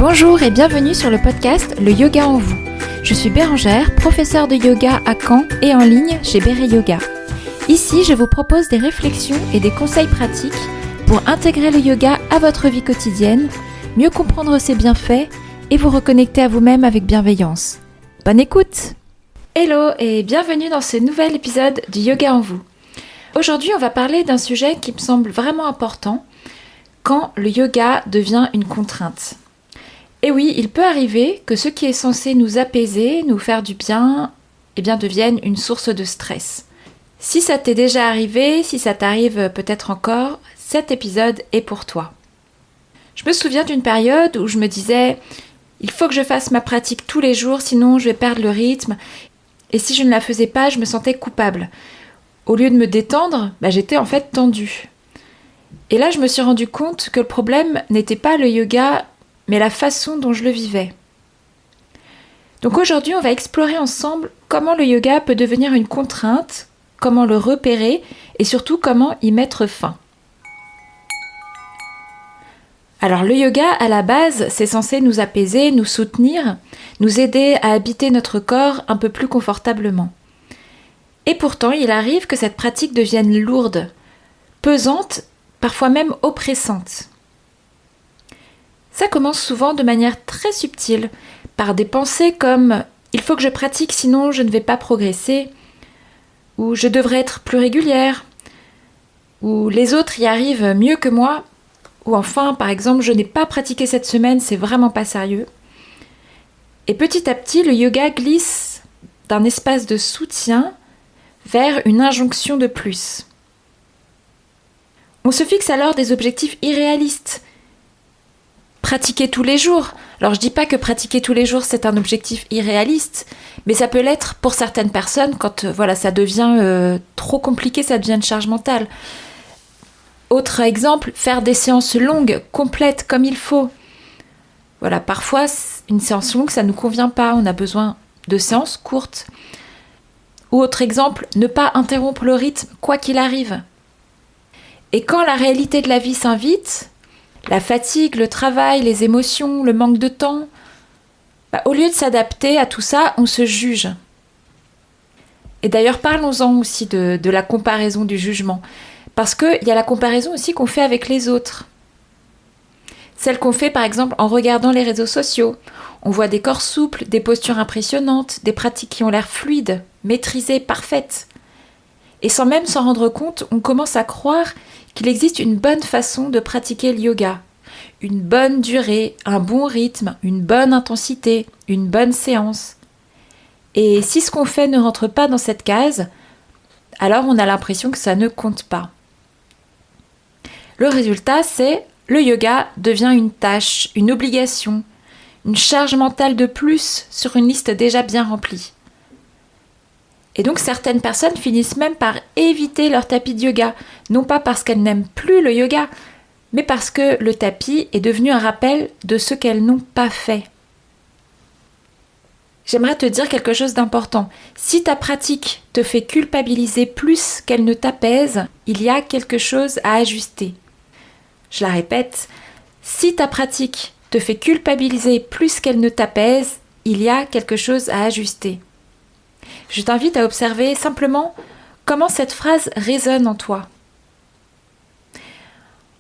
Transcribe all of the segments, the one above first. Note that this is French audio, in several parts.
Bonjour et bienvenue sur le podcast Le Yoga en vous. Je suis Bérangère, professeure de yoga à Caen et en ligne chez Béré Yoga. Ici, je vous propose des réflexions et des conseils pratiques pour intégrer le yoga à votre vie quotidienne, mieux comprendre ses bienfaits et vous reconnecter à vous-même avec bienveillance. Bonne écoute! Hello et bienvenue dans ce nouvel épisode du Yoga en vous. Aujourd'hui, on va parler d'un sujet qui me semble vraiment important quand le yoga devient une contrainte. Et oui, il peut arriver que ce qui est censé nous apaiser, nous faire du bien, devienne une source de stress. Si ça t'est déjà arrivé, si ça t'arrive peut-être encore, cet épisode est pour toi. Je me souviens d'une période où je me disais « il faut que je fasse ma pratique tous les jours, sinon je vais perdre le rythme ». Et si je ne la faisais pas, je me sentais coupable. Au lieu de me détendre, j'étais en fait tendue. Et là, je me suis rendu compte que le problème n'était pas le yoga, mais la façon dont je le vivais. Donc aujourd'hui, on va explorer ensemble comment le yoga peut devenir une contrainte, comment le repérer et surtout comment y mettre fin. Alors le yoga, à la base, c'est censé nous apaiser, nous soutenir, nous aider à habiter notre corps un peu plus confortablement. Et pourtant, il arrive que cette pratique devienne lourde, pesante, parfois même oppressante. Ça commence souvent de manière très subtile, par des pensées comme « il faut que je pratique sinon je ne vais pas progresser » ou « je devrais être plus régulière » ou « les autres y arrivent mieux que moi » ou enfin, par exemple, « je n'ai pas pratiqué cette semaine, c'est vraiment pas sérieux ». Et petit à petit, le yoga glisse d'un espace de soutien vers une injonction de plus. On se fixe alors des objectifs irréalistes. Pratiquer tous les jours. Alors je dis pas que pratiquer tous les jours c'est un objectif irréaliste, mais ça peut l'être pour certaines personnes quand ça devient trop compliqué, ça devient une charge mentale. Autre exemple, faire des séances longues, complètes comme il faut. Voilà, parfois une séance longue ça nous convient pas, on a besoin de séances courtes. Ou autre exemple, ne pas interrompre le rythme quoi qu'il arrive. Et quand la réalité de la vie s'invite, la fatigue, le travail, les émotions, le manque de temps, au lieu de s'adapter à tout ça, on se juge. Et d'ailleurs, parlons-en aussi de la comparaison du jugement. Parce qu'il y a la comparaison aussi qu'on fait avec les autres. Celle qu'on fait par exemple en regardant les réseaux sociaux. On voit des corps souples, des postures impressionnantes, des pratiques qui ont l'air fluides, maîtrisées, parfaites. Et sans même s'en rendre compte, on commence à croire qu'il existe une bonne façon de pratiquer le yoga. Une bonne durée, un bon rythme, une bonne intensité, une bonne séance. Et si ce qu'on fait ne rentre pas dans cette case, alors on a l'impression que ça ne compte pas. Le résultat, c'est le yoga devient une tâche, une obligation, une charge mentale de plus sur une liste déjà bien remplie. Et donc certaines personnes finissent même par éviter leur tapis de yoga, non pas parce qu'elles n'aiment plus le yoga, mais parce que le tapis est devenu un rappel de ce qu'elles n'ont pas fait. J'aimerais te dire quelque chose d'important. Si ta pratique te fait culpabiliser plus qu'elle ne t'apaise, il y a quelque chose à ajuster. Je la répète, si ta pratique te fait culpabiliser plus qu'elle ne t'apaise, il y a quelque chose à ajuster. Je t'invite à observer simplement comment cette phrase résonne en toi.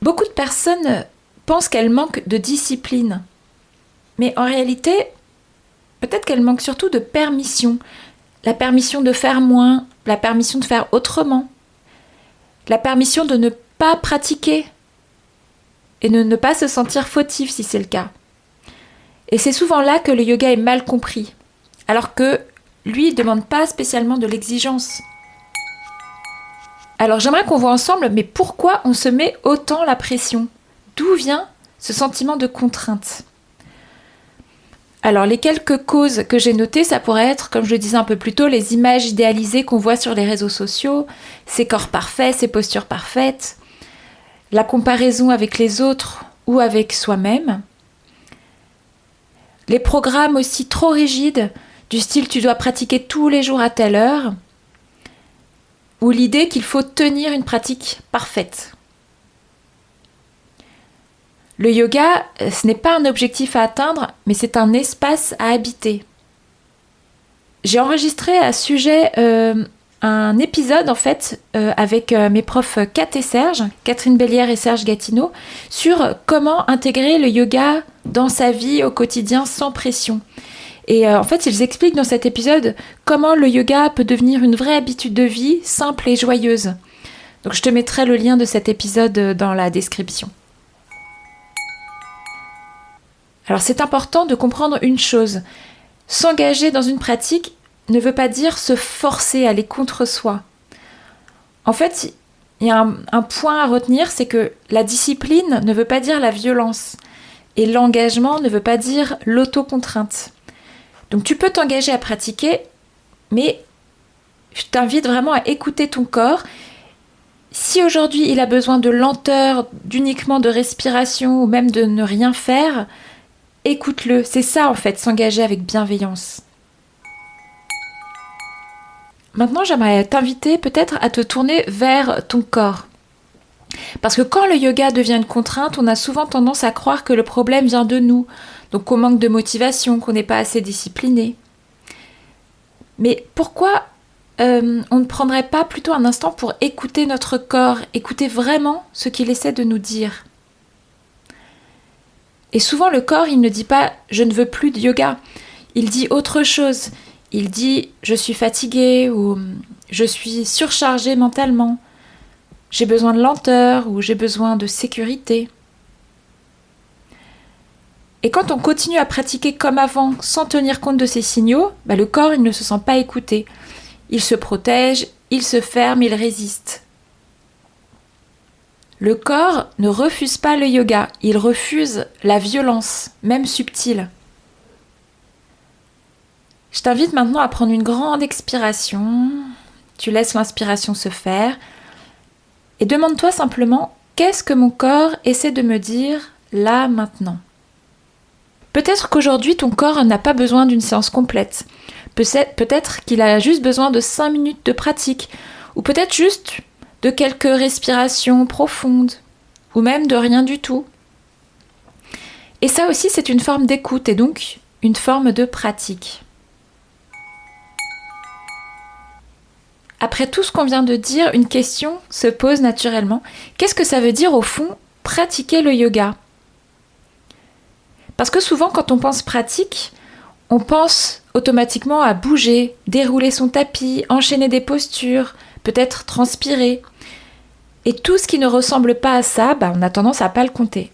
Beaucoup de personnes pensent qu'elles manquent de discipline. Mais en réalité, peut-être qu'elles manquent surtout de permission. La permission de faire moins, la permission de faire autrement. La permission de ne pas pratiquer et de ne pas se sentir fautif si c'est le cas. Et c'est souvent là que le yoga est mal compris. Alors que lui, il ne demande pas spécialement de l'exigence. Alors j'aimerais qu'on voit ensemble, mais pourquoi on se met autant la pression ? D'où vient ce sentiment de contrainte ? Alors les quelques causes que j'ai notées, ça pourrait être, comme je le disais un peu plus tôt, les images idéalisées qu'on voit sur les réseaux sociaux, ces corps parfaits, ces postures parfaites, la comparaison avec les autres ou avec soi-même, les programmes aussi trop rigides, du style tu dois pratiquer tous les jours à telle heure, ou l'idée qu'il faut tenir une pratique parfaite. Le yoga, ce n'est pas un objectif à atteindre, mais c'est un espace à habiter. J'ai enregistré à ce sujet un épisode en fait avec mes profs Kat et Serge, Catherine Bellière et Serge Gatineau, sur comment intégrer le yoga dans sa vie au quotidien sans pression. Et en fait, ils expliquent dans cet épisode comment le yoga peut devenir une vraie habitude de vie, simple et joyeuse. Donc je te mettrai le lien de cet épisode dans la description. Alors c'est important de comprendre une chose. S'engager dans une pratique ne veut pas dire se forcer à aller contre soi. En fait, il y a un point à retenir, c'est que la discipline ne veut pas dire la violence. Et l'engagement ne veut pas dire l'autocontrainte. Donc tu peux t'engager à pratiquer, mais je t'invite vraiment à écouter ton corps. Si aujourd'hui il a besoin de lenteur, d'uniquement de respiration ou même de ne rien faire, écoute-le. C'est ça en fait, s'engager avec bienveillance. Maintenant, j'aimerais t'inviter peut-être à te tourner vers ton corps. Parce que quand le yoga devient une contrainte, on a souvent tendance à croire que le problème vient de nous, donc qu'on manque de motivation, qu'on n'est pas assez discipliné. Mais pourquoi on ne prendrait pas plutôt un instant pour écouter notre corps, écouter vraiment ce qu'il essaie de nous dire ? Et souvent le corps, il ne dit pas « je ne veux plus de yoga », il dit autre chose. Il dit « je suis fatigué » ou « je suis surchargé mentalement », « j'ai besoin de lenteur » ou « j'ai besoin de sécurité ». Et quand on continue à pratiquer comme avant sans tenir compte de ces signaux, le corps il ne se sent pas écouté. Il se protège, il se ferme, il résiste. Le corps ne refuse pas le yoga, il refuse la violence, même subtile. Je t'invite maintenant à prendre une grande expiration. Tu laisses l'inspiration se faire. Et demande-toi simplement, qu'est-ce que mon corps essaie de me dire là, maintenant ? Peut-être qu'aujourd'hui, ton corps n'a pas besoin d'une séance complète. Peut-être qu'il a juste besoin de 5 minutes de pratique. Ou peut-être juste de quelques respirations profondes. Ou même de rien du tout. Et ça aussi, c'est une forme d'écoute et donc une forme de pratique. Après tout ce qu'on vient de dire, une question se pose naturellement. Qu'est-ce que ça veut dire au fond, pratiquer le yoga ? Parce que souvent, quand on pense pratique, on pense automatiquement à bouger, dérouler son tapis, enchaîner des postures, peut-être transpirer. Et tout ce qui ne ressemble pas à ça, on a tendance à pas le compter.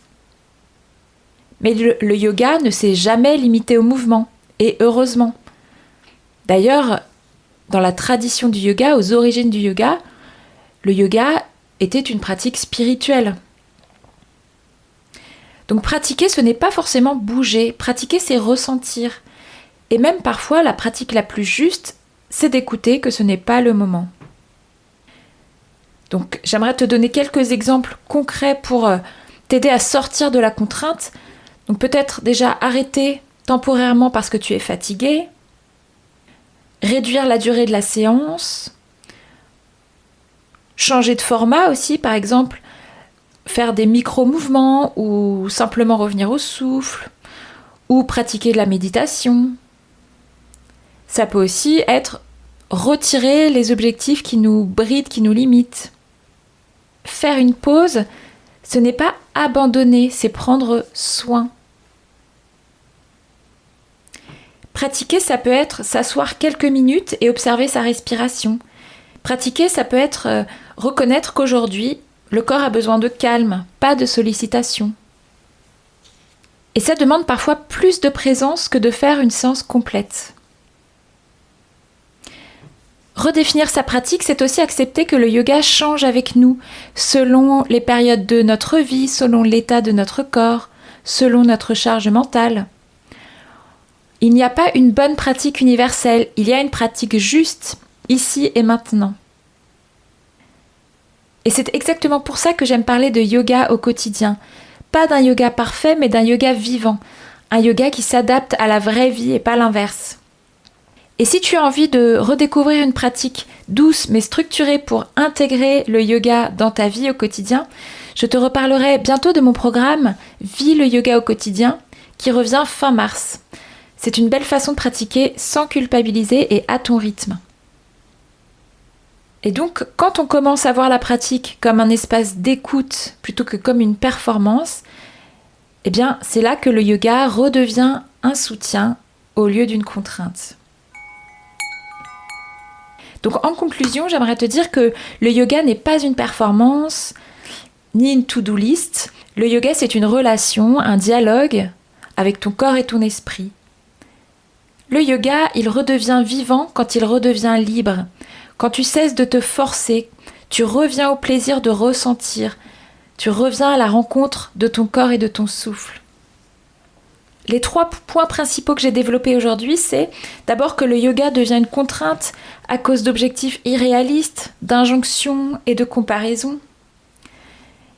Mais le yoga ne s'est jamais limité au mouvement, et heureusement. D'ailleurs, dans la tradition du yoga, aux origines du yoga, le yoga était une pratique spirituelle. Donc pratiquer, ce n'est pas forcément bouger. Pratiquer, c'est ressentir. Et même parfois, la pratique la plus juste, c'est d'écouter que ce n'est pas le moment. Donc j'aimerais te donner quelques exemples concrets pour t'aider à sortir de la contrainte. Donc peut-être déjà arrêter temporairement parce que tu es fatigué, réduire la durée de la séance, changer de format aussi, par exemple, faire des micro-mouvements ou simplement revenir au souffle, ou pratiquer de la méditation. Ça peut aussi être retirer les objectifs qui nous brident, qui nous limitent. Faire une pause, ce n'est pas abandonner, c'est prendre soin. Pratiquer, ça peut être s'asseoir quelques minutes et observer sa respiration. Pratiquer, ça peut être reconnaître qu'aujourd'hui, le corps a besoin de calme, pas de sollicitation. Et ça demande parfois plus de présence que de faire une séance complète. Redéfinir sa pratique, c'est aussi accepter que le yoga change avec nous, selon les périodes de notre vie, selon l'état de notre corps, selon notre charge mentale. Il n'y a pas une bonne pratique universelle, il y a une pratique juste, ici et maintenant. Et c'est exactement pour ça que j'aime parler de yoga au quotidien. Pas d'un yoga parfait, mais d'un yoga vivant. Un yoga qui s'adapte à la vraie vie et pas l'inverse. Et si tu as envie de redécouvrir une pratique douce mais structurée pour intégrer le yoga dans ta vie au quotidien, Je te reparlerai bientôt de mon programme Vis le yoga au quotidien qui revient fin mars. C'est une belle façon de pratiquer sans culpabiliser et à ton rythme. Et donc, quand on commence à voir la pratique comme un espace d'écoute plutôt que comme une performance, eh bien, c'est là que le yoga redevient un soutien au lieu d'une contrainte. Donc, en conclusion, j'aimerais te dire que le yoga n'est pas une performance, ni une to-do list. Le yoga, c'est une relation, un dialogue avec ton corps et ton esprit. Le yoga, il redevient vivant quand il redevient libre. Quand tu cesses de te forcer, tu reviens au plaisir de ressentir. Tu reviens à la rencontre de ton corps et de ton souffle. Les 3 points principaux que j'ai développés aujourd'hui, c'est d'abord que le yoga devient une contrainte à cause d'objectifs irréalistes, d'injonctions et de comparaisons.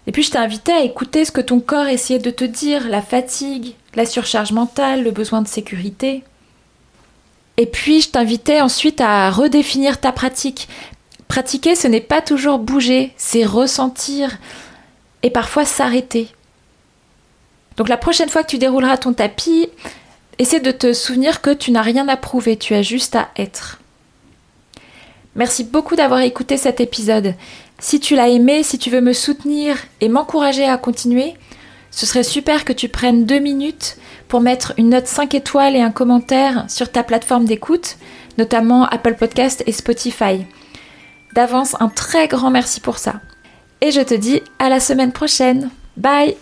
Et puis je t'ai invité à écouter ce que ton corps essayait de te dire, la fatigue, la surcharge mentale, le besoin de sécurité. Et puis je t'invitais ensuite à redéfinir ta pratique. Pratiquer, ce n'est pas toujours bouger, c'est ressentir et parfois s'arrêter. Donc la prochaine fois que tu dérouleras ton tapis, essaie de te souvenir que tu n'as rien à prouver, tu as juste à être. Merci beaucoup d'avoir écouté cet épisode. Si tu l'as aimé, si tu veux me soutenir et m'encourager à continuer, ce serait super que tu prennes 2 minutes pour mettre une note 5 étoiles et un commentaire sur ta plateforme d'écoute, notamment Apple Podcast et Spotify. D'avance, un très grand merci pour ça. Et je te dis à la semaine prochaine. Bye!